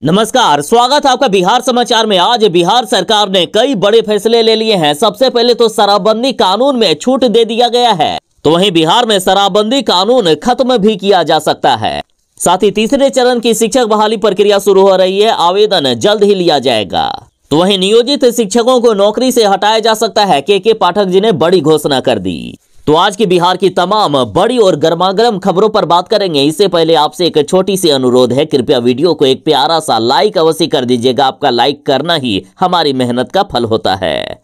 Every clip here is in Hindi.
नमस्कार, स्वागत है आपका बिहार समाचार में। आज बिहार सरकार ने कई बड़े फैसले ले लिए हैं। सबसे पहले तो शराबबंदी कानून में छूट दे दिया गया है। तो वहीं बिहार में शराबबंदी कानून खत्म भी किया जा सकता है। साथ ही तीसरे चरण की शिक्षक बहाली प्रक्रिया शुरू हो रही है। आवेदन जल्द ही लिया जाएगा। तो वहीं नियोजित शिक्षकों को नौकरी से हटाया जा सकता है। के पाठक जी ने बड़ी घोषणा कर दी। तो आज की बिहार की तमाम बड़ी और गर्मागर्म खबरों पर बात करेंगे। इससे पहले आपसे एक छोटी सी अनुरोध है, कृपया वीडियो को एक प्यारा सा लाइक अवश्य कर दीजिएगा। आपका लाइक करना ही हमारी मेहनत का फल होता है।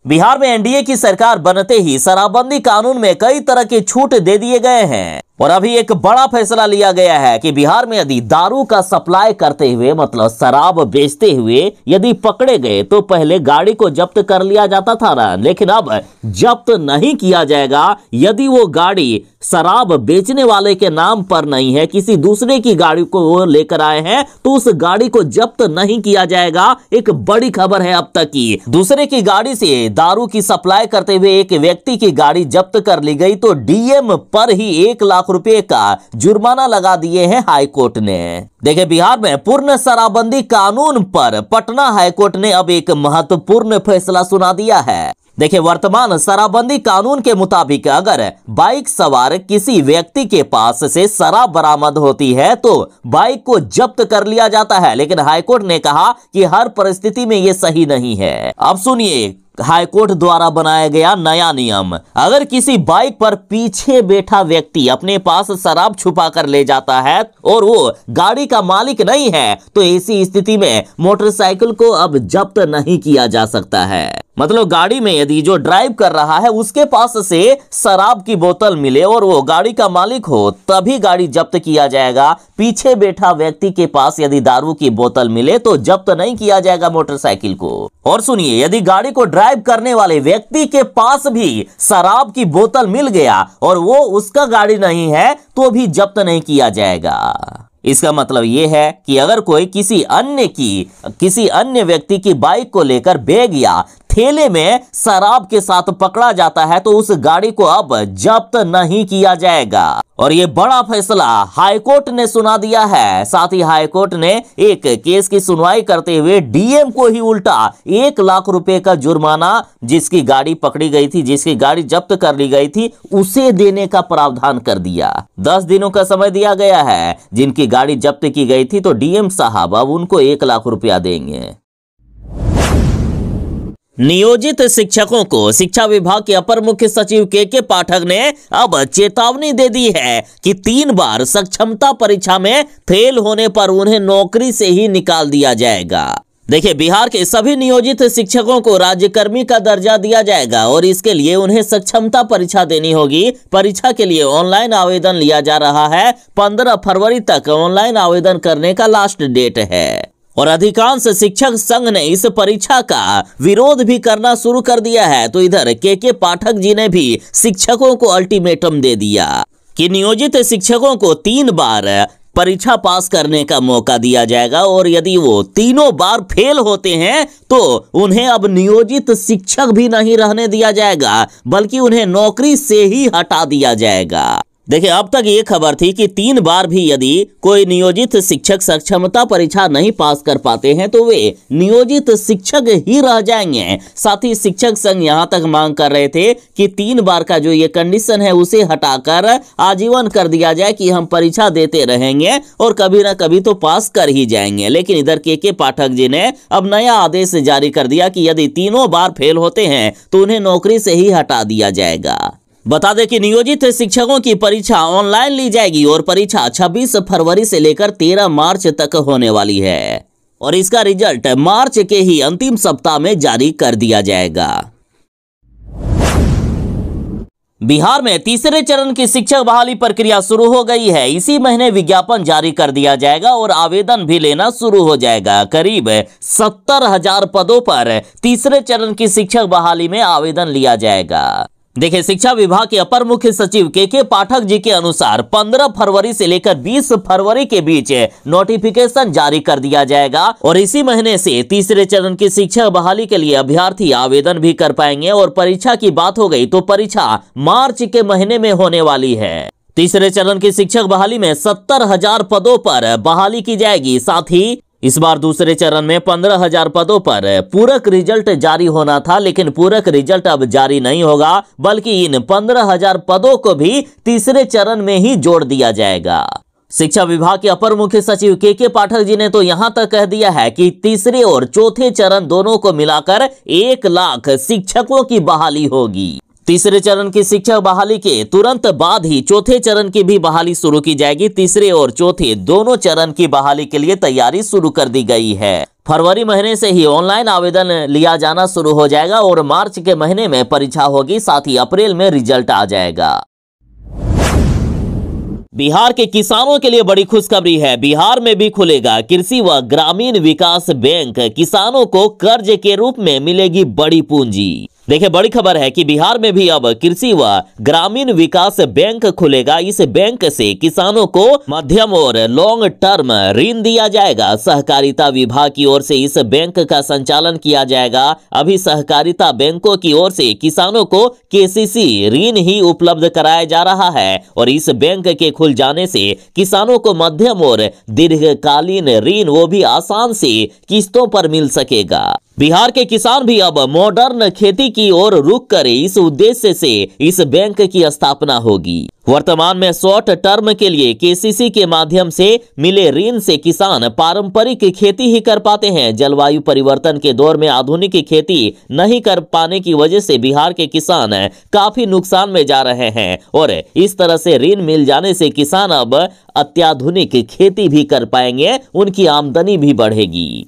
बिहार में एनडीए की सरकार बनते ही शराबबंदी कानून में कई तरह के छूट दे दिए गए हैं और अभी एक बड़ा फैसला लिया गया है कि बिहार में यदि दारू का सप्लाई करते हुए मतलब शराब बेचते हुए यदि पकड़े गए तो पहले गाड़ी को जब्त कर लिया जाता था ना, लेकिन अब जब्त नहीं किया जाएगा। यदि वो गाड़ी शराब बेचने वाले के नाम पर नहीं है, किसी दूसरे की गाड़ी को वो लेकर आए हैं, तो उस गाड़ी को जब्त नहीं किया जाएगा। एक बड़ी खबर है अब तक की। दूसरे की गाड़ी से दारू की सप्लाई करते हुए एक व्यक्ति की गाड़ी जब्त कर ली गई तो डीएम पर ही 1 लाख रुपए का जुर्माना लगा दिए हैं हाईकोर्ट ने। देखिए, बिहार में पूर्ण शराबबंदी कानून पर पटना हाईकोर्ट ने अब एक महत्वपूर्ण फैसला सुना दिया है। देखिए, वर्तमान शराबबंदी कानून के मुताबिक अगर बाइक सवार किसी व्यक्ति के पास से शराब बरामद होती है तो बाइक को जब्त कर लिया जाता है, लेकिन हाईकोर्ट ने कहा कि हर परिस्थिति में यह सही नहीं है। अब सुनिए हाईकोर्ट द्वारा बनाया गया नया नियम। अगर किसी बाइक पर पीछे बैठा व्यक्ति अपने पास शराब छुपा कर ले जाता है और वो गाड़ी का मालिक नहीं है तो ऐसी स्थिति में मोटरसाइकिल को अब जब्त नहीं किया जा सकता है। मतलब गाड़ी में यदि जो ड्राइव कर रहा है उसके पास से शराब की बोतल मिले और वो गाड़ी का मालिक हो तभी गाड़ी जब्त किया जाएगा। पीछे बैठा व्यक्ति के पास यदि दारू की बोतल मिले तो जब्त नहीं किया जाएगा मोटरसाइकिल को। और सुनिए, यदि गाड़ी को ड्राइव करने वाले व्यक्ति के पास भी शराब की बोतल मिल गया और वो उसका गाड़ी नहीं है तो भी जब्त नहीं किया जाएगा। इसका मतलब यह है कि अगर कोई किसी अन्य व्यक्ति की बाइक को लेकर बैग या ठेले में शराब के साथ पकड़ा जाता है तो उस गाड़ी को अब जब्त नहीं किया जाएगा। और ये बड़ा फैसला हाईकोर्ट ने सुना दिया है। साथ ही हाईकोर्ट ने एक केस की सुनवाई करते हुए डीएम को ही उल्टा 1 लाख रुपए का जुर्माना जिसकी गाड़ी पकड़ी गई थी, जिसकी गाड़ी जब्त कर ली गई थी, उसे देने का प्रावधान कर दिया। 10 दिनों का समय दिया गया है। जिनकी गाड़ी जब्त की गई थी तो डीएम साहब अब उनको 1 लाख रुपया देंगे। नियोजित शिक्षकों को शिक्षा विभाग के अपर मुख्य सचिव के पाठक ने अब चेतावनी दे दी है कि 3 बार सक्षमता परीक्षा में फेल होने पर उन्हें नौकरी से ही निकाल दिया जाएगा। देखिए, बिहार के सभी नियोजित शिक्षकों को राज्यकर्मी का दर्जा दिया जाएगा और इसके लिए उन्हें सक्षमता परीक्षा देनी होगी। परीक्षा के लिए ऑनलाइन आवेदन लिया जा रहा है। 15 फरवरी तक ऑनलाइन आवेदन करने का लास्ट डेट है और अधिकांश शिक्षक संघ ने इस परीक्षा का विरोध भी करना शुरू कर दिया है। तो इधर के पाठक जी ने भी शिक्षकों को अल्टीमेटम दे दिया कि नियोजित शिक्षकों को 3 बार परीक्षा पास करने का मौका दिया जाएगा और यदि वो तीनों बार फेल होते हैं तो उन्हें अब नियोजित शिक्षक भी नहीं रहने दिया जाएगा, बल्कि उन्हें नौकरी से ही हटा दिया जाएगा। देखिए, अब तक ये खबर थी कि 3 बार भी यदि कोई नियोजित शिक्षक सक्षमता परीक्षा नहीं पास कर पाते हैं तो वे नियोजित शिक्षक ही रह जाएंगे। साथ ही शिक्षक संघ यहां तक मांग कर रहे थे कि 3 बार का जो ये कंडीशन है उसे हटाकर आजीवन कर दिया जाए कि हम परीक्षा देते रहेंगे और कभी ना कभी तो पास कर ही जाएंगे। लेकिन इधर के पाठक जी ने अब नया आदेश जारी कर दिया कि यदि तीनों बार फेल होते हैं तो उन्हें नौकरी से ही हटा दिया जाएगा। बता दें कि नियोजित शिक्षकों की परीक्षा ऑनलाइन ली जाएगी और परीक्षा 26 फरवरी से लेकर 13 मार्च तक होने वाली है और इसका रिजल्ट मार्च के ही अंतिम सप्ताह में जारी कर दिया जाएगा। बिहार में तीसरे चरण की शिक्षक बहाली प्रक्रिया शुरू हो गई है। इसी महीने विज्ञापन जारी कर दिया जाएगा और आवेदन भी लेना शुरू हो जाएगा। करीब 70,000 पदों पर तीसरे चरण की शिक्षक बहाली में आवेदन लिया जाएगा। देखिए, शिक्षा विभाग के अपर मुख्य सचिव के पाठक जी के अनुसार 15 फरवरी से लेकर 20 फरवरी के बीच नोटिफिकेशन जारी कर दिया जाएगा और इसी महीने से तीसरे चरण की शिक्षक बहाली के लिए अभ्यर्थी आवेदन भी कर पाएंगे। और परीक्षा की बात हो गई तो परीक्षा मार्च के महीने में होने वाली है। तीसरे चरण की शिक्षक बहाली में 70,000 पदों पर बहाली की जाएगी। साथ ही इस बार दूसरे चरण में 15,000 पदों पर पूरक रिजल्ट जारी होना था, लेकिन पूरक रिजल्ट अब जारी नहीं होगा, बल्कि इन 15,000 पदों को भी तीसरे चरण में ही जोड़ दिया जाएगा। शिक्षा विभाग के अपर मुख्य सचिव के पाठक जी ने तो यहां तक कह दिया है कि तीसरे और चौथे चरण दोनों को मिलाकर 1 लाख शिक्षकों की बहाली होगी। तीसरे चरण की शिक्षक बहाली के तुरंत बाद ही चौथे चरण की भी बहाली शुरू की जाएगी। तीसरे और चौथे दोनों चरण की बहाली के लिए तैयारी शुरू कर दी गई है। फरवरी महीने से ही ऑनलाइन आवेदन लिया जाना शुरू हो जाएगा और मार्च के महीने में परीक्षा होगी। साथ ही अप्रैल में रिजल्ट आ जाएगा। बिहार के किसानों के लिए बड़ी खुशखबरी है। बिहार में भी खुलेगा कृषि व ग्रामीण विकास बैंक। किसानों को कर्ज के रूप में मिलेगी बड़ी पूंजी। देखिए, बड़ी खबर है कि बिहार में भी अब कृषि व ग्रामीण विकास बैंक खुलेगा। इस बैंक से किसानों को मध्यम और लॉन्ग टर्म ऋण दिया जाएगा। सहकारिता विभाग की ओर से इस बैंक का संचालन किया जाएगा। अभी सहकारिता बैंकों की ओर से किसानों को केसीसी ऋण ही उपलब्ध कराया जा रहा है और इस बैंक के खुल जाने से किसानों को मध्यम और दीर्घकालीन ऋण वो भी आसान से किस्तों पर मिल सकेगा। बिहार के किसान भी अब मॉडर्न खेती की ओर रुख करे, इस उद्देश्य से इस बैंक की स्थापना होगी। वर्तमान में शॉर्ट टर्म के लिए केसीसी के माध्यम से मिले ऋण से किसान पारंपरिक खेती ही कर पाते हैं। जलवायु परिवर्तन के दौर में आधुनिक खेती नहीं कर पाने की वजह से बिहार के किसान काफी नुकसान में जा रहे हैं और इस तरह से ऋण मिल जाने से किसान अब अत्याधुनिक खेती भी कर पाएंगे, उनकी आमदनी भी बढ़ेगी।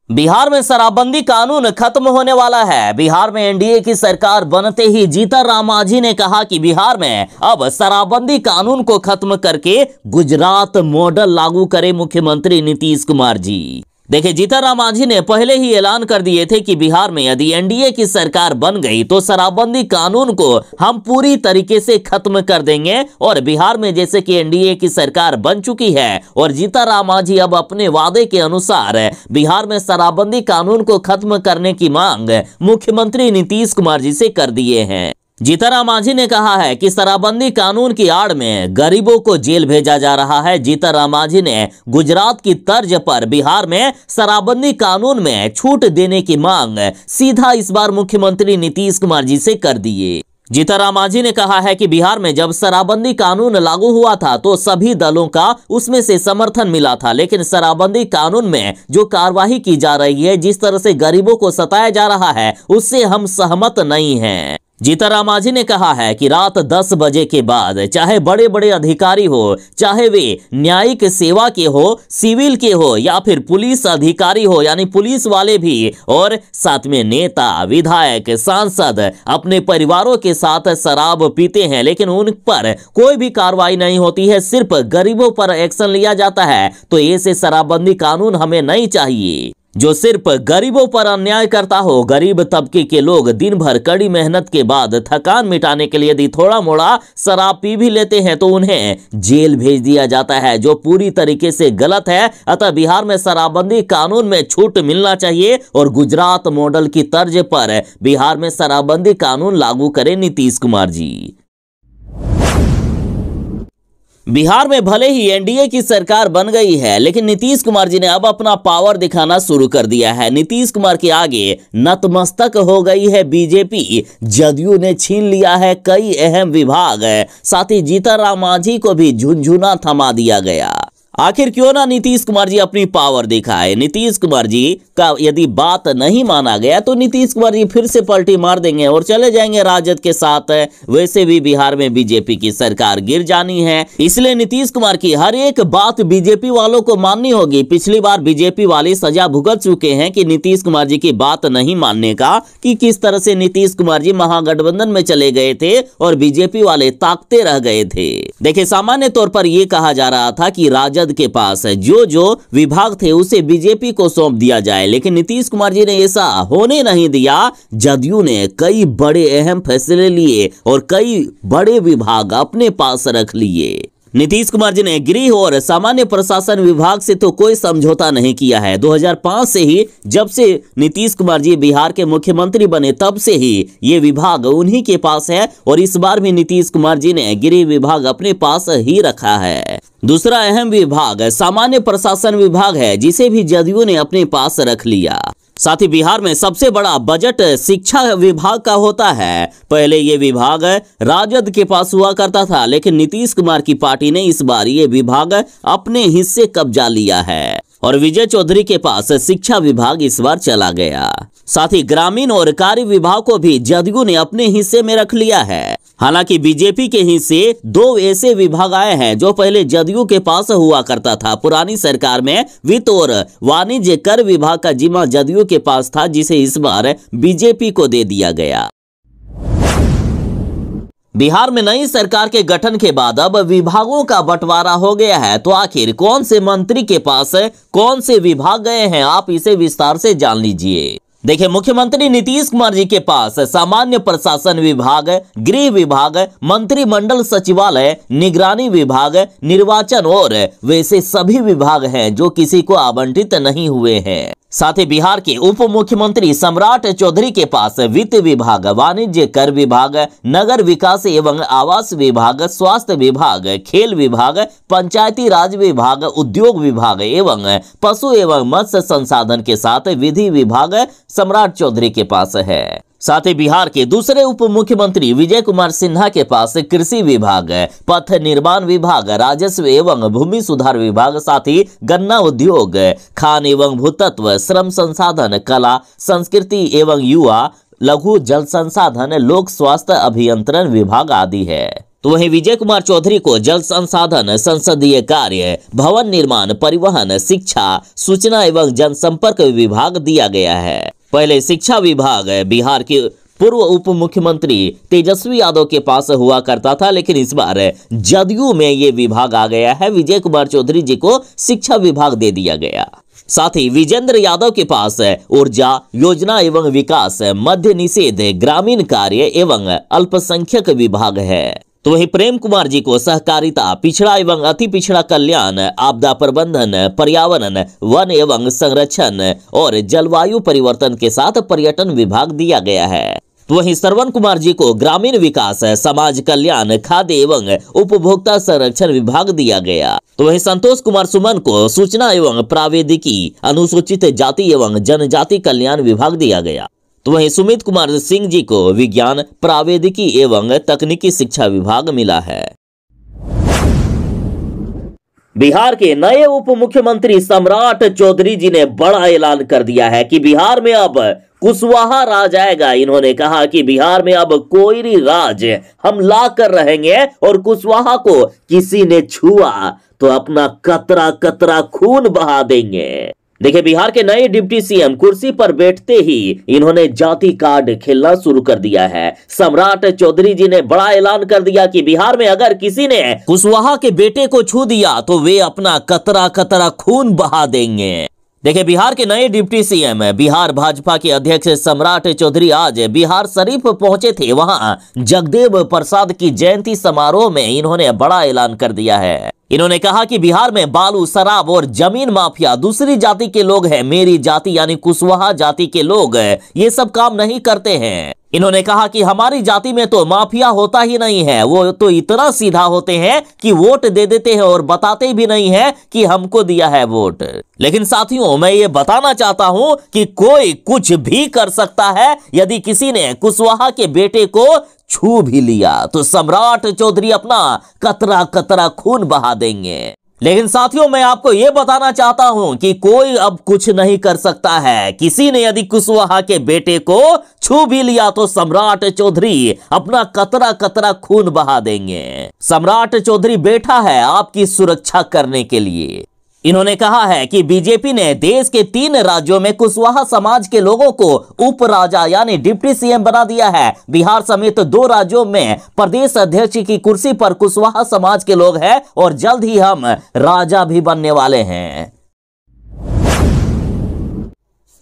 बिहार में शराबबंदी कानून खत्म होने वाला है। बिहार में एनडीए की सरकार बनते ही जीतन राम मांझी ने कहा कि बिहार में अब शराबबंदी कानून को खत्म करके गुजरात मॉडल लागू करे मुख्यमंत्री नीतीश कुमार जी। देखिए, जीतन राम मांझी ने पहले ही ऐलान कर दिए थे कि बिहार में यदि एनडीए की सरकार बन गई तो शराबबंदी कानून को हम पूरी तरीके से खत्म कर देंगे। और बिहार में जैसे कि एनडीए की सरकार बन चुकी है और जीतन राम मांझी अब अपने वादे के अनुसार बिहार में शराबबंदी कानून को खत्म करने की मांग मुख्यमंत्री नीतीश कुमार जी से कर दिए हैं। जीतन राम मांझी ने कहा है कि शराबबंदी कानून की आड़ में गरीबों को जेल भेजा जा रहा है। जीतन राम मांझी ने गुजरात की तर्ज पर बिहार में शराबबंदी कानून में छूट देने की मांग सीधा इस बार मुख्यमंत्री नीतीश कुमार जी से कर दिए। जीतन राम मांझी ने कहा है कि बिहार में जब शराबबंदी कानून लागू हुआ था तो सभी दलों का उसमें से समर्थन मिला था, लेकिन शराबबंदी कानून में जो कार्रवाई की जा रही है, जिस तरह से गरीबों को सताया जा रहा है, उससे हम सहमत नहीं हैं। जीतन राम मांझी ने कहा है कि रात 10 बजे के बाद चाहे बड़े बड़े अधिकारी हो, चाहे वे न्यायिक सेवा के हो, सिविल के हो या फिर पुलिस अधिकारी हो, यानी पुलिस वाले भी, और साथ में नेता, विधायक, सांसद अपने परिवारों के साथ शराब पीते हैं, लेकिन उन पर कोई भी कार्रवाई नहीं होती है, सिर्फ गरीबों पर एक्शन लिया जाता है। तो ऐसे शराबबंदी कानून हमें नहीं चाहिए जो सिर्फ गरीबों पर अन्याय करता हो। गरीब तबके के लोग दिन भर कड़ी मेहनत के बाद थकान मिटाने के लिए यदि थोड़ा मोड़ा शराब पी भी लेते हैं तो उन्हें जेल भेज दिया जाता है, जो पूरी तरीके से गलत है। अतः बिहार में शराबबंदी कानून में छूट मिलना चाहिए और गुजरात मॉडल की तर्ज पर बिहार में शराबबंदी कानून लागू करें नीतीश कुमार जी। बिहार में भले ही एनडीए की सरकार बन गई है, लेकिन नीतीश कुमार जी ने अब अपना पावर दिखाना शुरू कर दिया है। नीतीश कुमार के आगे नतमस्तक हो गई है बीजेपी। जदयू ने छीन लिया है कई अहम विभाग, साथ ही जीतन राम मांझी को भी झुनझुना थमा दिया गया। आखिर क्यों ना नीतीश कुमार जी अपनी पावर दिखाए। नीतीश कुमार जी का यदि बात नहीं माना गया तो नीतीश कुमार जी फिर से पलटी मार देंगे और चले जाएंगे राजद के साथ। वैसे भी बिहार में बीजेपी की सरकार गिर जानी है, इसलिए नीतीश कुमार की हर एक बात बीजेपी वालों को माननी होगी। पिछली बार बीजेपी वाले सजा भुगत चुके हैं कि नीतीश कुमार जी की बात नहीं मानने का, कि किस तरह से नीतीश कुमार जी महागठबंधन में चले गए थे और बीजेपी वाले ताकते रह गए थे। देखिए, सामान्य तौर पर यह कहा जा रहा था कि राजद के पास जो विभाग थे उसे बीजेपी को सौंप दिया जाए, लेकिन नीतीश कुमार जी ने ऐसा होने नहीं दिया। जदयू ने कई बड़े अहम फैसले लिए और कई बड़े विभाग अपने पास रख लिए। नीतीश कुमार जी ने गृह और सामान्य प्रशासन विभाग से तो कोई समझौता नहीं किया है। 2005 से ही जब से नीतीश कुमार जी बिहार के मुख्यमंत्री बने तब से ही ये विभाग उन्हीं के पास है और इस बार भी नीतीश कुमार जी ने गृह विभाग अपने पास ही रखा है। दूसरा अहम विभाग सामान्य प्रशासन विभाग है, जिसे भी जदयू ने अपने पास रख लिया। साथ ही बिहार में सबसे बड़ा बजट शिक्षा विभाग का होता है। पहले ये विभाग राजद के पास हुआ करता था, लेकिन नीतीश कुमार की पार्टी ने इस बार ये विभाग अपने हिस्से कब्जा लिया है और विजय चौधरी के पास शिक्षा विभाग इस बार चला गया। साथ ही ग्रामीण और कार्य विभाग को भी जदयू ने अपने हिस्से में रख लिया है। हालांकि बीजेपी के हिस्से 2 ऐसे विभाग आए हैं जो पहले जदयू के पास हुआ करता था। पुरानी सरकार में वित्त और वाणिज्य कर विभाग का जिम्मा जदयू के पास था, जिसे इस बार बीजेपी को दे दिया गया। बिहार में नई सरकार के गठन के बाद अब विभागों का बंटवारा हो गया है, तो आखिर कौन से मंत्री के पास कौन से विभाग गए हैं, आप इसे विस्तार से जान लीजिए। देखिए, मुख्यमंत्री नीतीश कुमार जी के पास सामान्य प्रशासन विभाग, गृह विभाग, मंत्रिमंडल सचिवालय, निगरानी विभाग, निर्वाचन और वैसे सभी विभाग हैं जो किसी को आवंटित नहीं हुए हैं। साथ ही बिहार के उप मुख्यमंत्री सम्राट चौधरी के पास वित्त विभाग, वाणिज्य कर विभाग, नगर विकास एवं आवास विभाग, स्वास्थ्य विभाग, खेल विभाग, पंचायती राज विभाग, उद्योग विभाग एवं पशु एवं मत्स्य संसाधन के साथ विधि विभाग सम्राट चौधरी के पास है। साथ ही बिहार के दूसरे उप मुख्यमंत्री विजय कुमार सिन्हा के पास कृषि विभाग, पथ निर्माण विभाग, राजस्व एवं भूमि सुधार विभाग, साथ ही गन्ना उद्योग, खान एवं भूतत्व, श्रम संसाधन, कला संस्कृति एवं युवा, लघु जल संसाधन, लोक स्वास्थ्य अभियंत्रण विभाग आदि है। तो वहीं विजय कुमार चौधरी को जल संसाधन, संसदीय कार्य, भवन निर्माण, परिवहन, शिक्षा, सूचना एवं जनसंपर्क विभाग दिया गया है। पहले शिक्षा विभाग बिहार के पूर्व उप मुख्यमंत्री तेजस्वी यादव के पास हुआ करता था, लेकिन इस बार जदयू में ये विभाग आ गया है। विजय कुमार चौधरी जी को शिक्षा विभाग दे दिया गया। साथ ही विजेंद्र यादव के पास ऊर्जा, योजना एवं विकास, मद्य निषेध, ग्रामीण कार्य एवं अल्पसंख्यक विभाग है। तो वही प्रेम कुमार जी को सहकारिता, पिछड़ा एवं अति पिछड़ा कल्याण, आपदा प्रबंधन, पर्यावरण, वन एवं संरक्षण और जलवायु परिवर्तन के साथ पर्यटन विभाग दिया गया है। तो वहीं श्रवण कुमार जी को ग्रामीण विकास, समाज कल्याण, खाद्य एवं उपभोक्ता संरक्षण विभाग दिया गया। तो वहीं संतोष कुमार सुमन को सूचना एवं प्रावैधिकी, अनुसूचित जाति एवं जनजाति कल्याण विभाग दिया गया। तो वहीं सुमित कुमार सिंह जी को विज्ञान, प्रावैधिकी एवं तकनीकी शिक्षा विभाग मिला है। बिहार के नए उप मुख्यमंत्री सम्राट चौधरी जी ने बड़ा ऐलान कर दिया है कि बिहार में अब कुशवाहा राज आएगा। इन्होंने कहा कि बिहार में अब कोयरी राज हम ला कर रहेंगे और कुशवाहा को किसी ने छुआ तो अपना कतरा कतरा खून बहा देंगे। देखिए, बिहार के नए डिप्टी सीएम कुर्सी पर बैठते ही इन्होंने जाति कार्ड खेलना शुरू कर दिया है। सम्राट चौधरी जी ने बड़ा ऐलान कर दिया कि बिहार में अगर किसी ने कुशवाहा के बेटे को छू दिया तो वे अपना कतरा कतरा खून बहा देंगे। देखिए, बिहार के नए डिप्टी सीएम बिहार भाजपा के अध्यक्ष सम्राट चौधरी आज बिहार शरीफ पहुंचे थे। वहां जगदेव प्रसाद की जयंती समारोह में इन्होंने बड़ा ऐलान कर दिया है। इन्होंने कहा कि बिहार में बालू, शराब और जमीन माफिया दूसरी जाति के लोग हैं। मेरी जाति यानी कुशवाहा जाति के लोग ये सब काम नहीं करते हैं। इन्होंने कहा कि हमारी जाति में तो माफिया होता ही नहीं है, वो तो इतना सीधा होते हैं कि वोट दे देते हैं और बताते भी नहीं है कि हमको दिया है वोट। लेकिन साथियों, मैं ये बताना चाहता हूं कि कोई कुछ भी कर सकता है। यदि किसी ने कुशवाहा के बेटे को छू भी लिया तो सम्राट चौधरी अपना कतरा कतरा खून बहा देंगे। लेकिन साथियों, मैं आपको यह बताना चाहता हूं कि कोई अब कुछ नहीं कर सकता है। किसी ने यदि कुशवाहा के बेटे को छू भी लिया तो सम्राट चौधरी अपना कतरा कतरा खून बहा देंगे। सम्राट चौधरी बैठा है आपकी सुरक्षा करने के लिए। इन्होंने कहा है कि बीजेपी ने देश के 3 राज्यों में कुशवाहा समाज के लोगों को उपराजा यानी डिप्टी सीएम बना दिया है। बिहार समेत 2 राज्यों में प्रदेश अध्यक्ष की कुर्सी पर कुशवाहा समाज के लोग हैं और जल्द ही हम राजा भी बनने वाले हैं।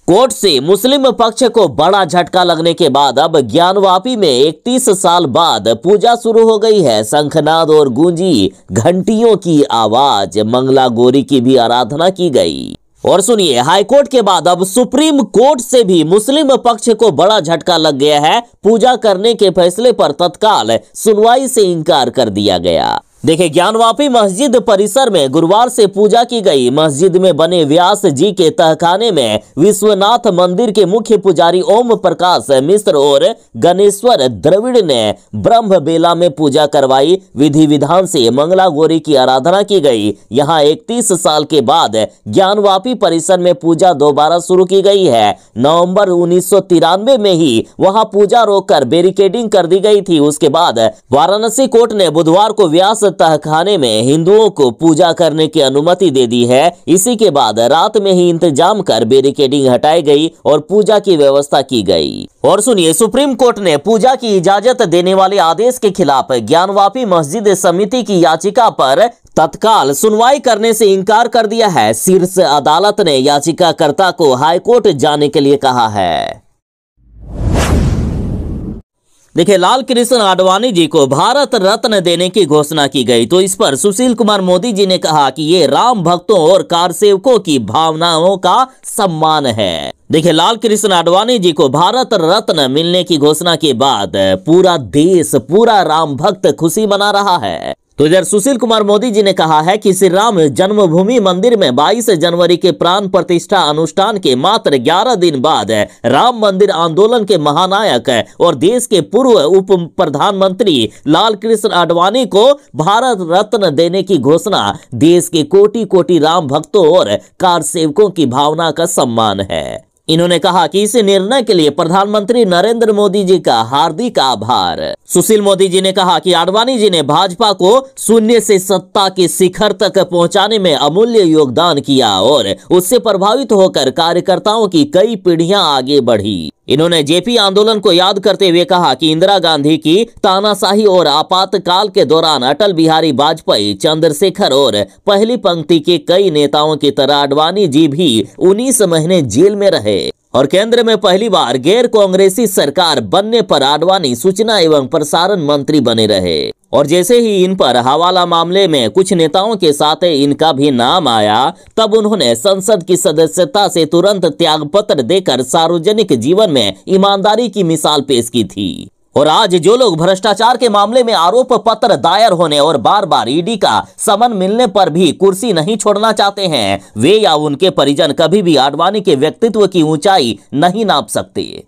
कोर्ट से मुस्लिम पक्ष को बड़ा झटका लगने के बाद अब ज्ञानवापी में 31 साल बाद पूजा शुरू हो गई है। शंखनाद और गूंजी घंटियों की आवाज, मंगला गौरी की भी आराधना की गई। और सुनिए, हाईकोर्ट के बाद अब सुप्रीम कोर्ट से भी मुस्लिम पक्ष को बड़ा झटका लग गया है। पूजा करने के फैसले पर तत्काल सुनवाई से इनकार कर दिया गया। देखिए, ज्ञानवापी मस्जिद परिसर में गुरुवार से पूजा की गई। मस्जिद में बने व्यास जी के तहखाने में विश्वनाथ मंदिर के मुख्य पुजारी ओम प्रकाश मिश्र और गणेश्वर द्रविड़ ने ब्रह्म बेला में पूजा करवाई। विधि विधान से मंगला गौरी की आराधना की गई। यहां 31 साल के बाद ज्ञानवापी परिसर में पूजा दोबारा शुरू की गई है। नवंबर 1993 में ही वहां पूजा रोककर बैरिकेडिंग कर दी गई थी। उसके बाद वाराणसी कोर्ट ने बुधवार को व्यास तहखाने में हिंदुओं को पूजा करने की अनुमति दे दी है। इसी के बाद रात में ही इंतजाम कर बैरिकेडिंग हटाई गई और पूजा की व्यवस्था की गई। और सुनिए, सुप्रीम कोर्ट ने पूजा की इजाजत देने वाले आदेश के खिलाफ ज्ञानवापी मस्जिद समिति की याचिका पर तत्काल सुनवाई करने से इनकार कर दिया है। शीर्ष अदालत ने याचिकाकर्ता को हाईकोर्ट जाने के लिए कहा है। देखिए, लाल कृष्ण आडवाणी जी को भारत रत्न देने की घोषणा की गई, तो इस पर सुशील कुमार मोदी जी ने कहा कि ये राम भक्तों और कारसेवकों की भावनाओं का सम्मान है। देखिए, लाल कृष्ण आडवाणी जी को भारत रत्न मिलने की घोषणा के बाद पूरा देश, पूरा राम भक्त खुशी मना रहा है। तो इधर सुशील कुमार मोदी जी ने कहा है कि श्री राम जन्मभूमि मंदिर में 22 जनवरी के प्राण प्रतिष्ठा अनुष्ठान के मात्र 11 दिन बाद राम मंदिर आंदोलन के महानायक और देश के पूर्व उप प्रधानमंत्री लाल कृष्ण आडवाणी को भारत रत्न देने की घोषणा देश के कोटि कोटि राम भक्तों और कारसेवकों की भावना का सम्मान है। इन्होंने कहा कि इस निर्णय के लिए प्रधानमंत्री नरेंद्र मोदी जी का हार्दिक आभार। सुशील मोदी जी ने कहा कि आडवाणी जी ने भाजपा को शून्य से सत्ता के शिखर तक पहुंचाने में अमूल्य योगदान किया और उससे प्रभावित होकर कार्यकर्ताओं की कई पीढ़ियां आगे बढ़ी। इन्होंने जेपी आंदोलन को याद करते हुए कहा कि इंदिरा गांधी की तानाशाही और आपातकाल के दौरान अटल बिहारी वाजपेयी, चंद्रशेखर और पहली पंक्ति के कई नेताओं की तरह आडवाणी जी भी 19 महीने जेल में रहे और केंद्र में पहली बार गैर कांग्रेसी सरकार बनने पर आडवाणी सूचना एवं प्रसारण मंत्री बने रहे। और जैसे ही इन पर हवाला मामले में कुछ नेताओं के साथ इनका भी नाम आया, तब उन्होंने संसद की सदस्यता से तुरंत त्यागपत्र देकर सार्वजनिक जीवन में ईमानदारी की मिसाल पेश की थी। और आज जो लोग भ्रष्टाचार के मामले में आरोप पत्र दायर होने और बार बार ईडी का समन मिलने पर भी कुर्सी नहीं छोड़ना चाहते हैं, वे या उनके परिजन कभी भी आडवाणी के व्यक्तित्व की ऊंचाई नहीं नाप सकते।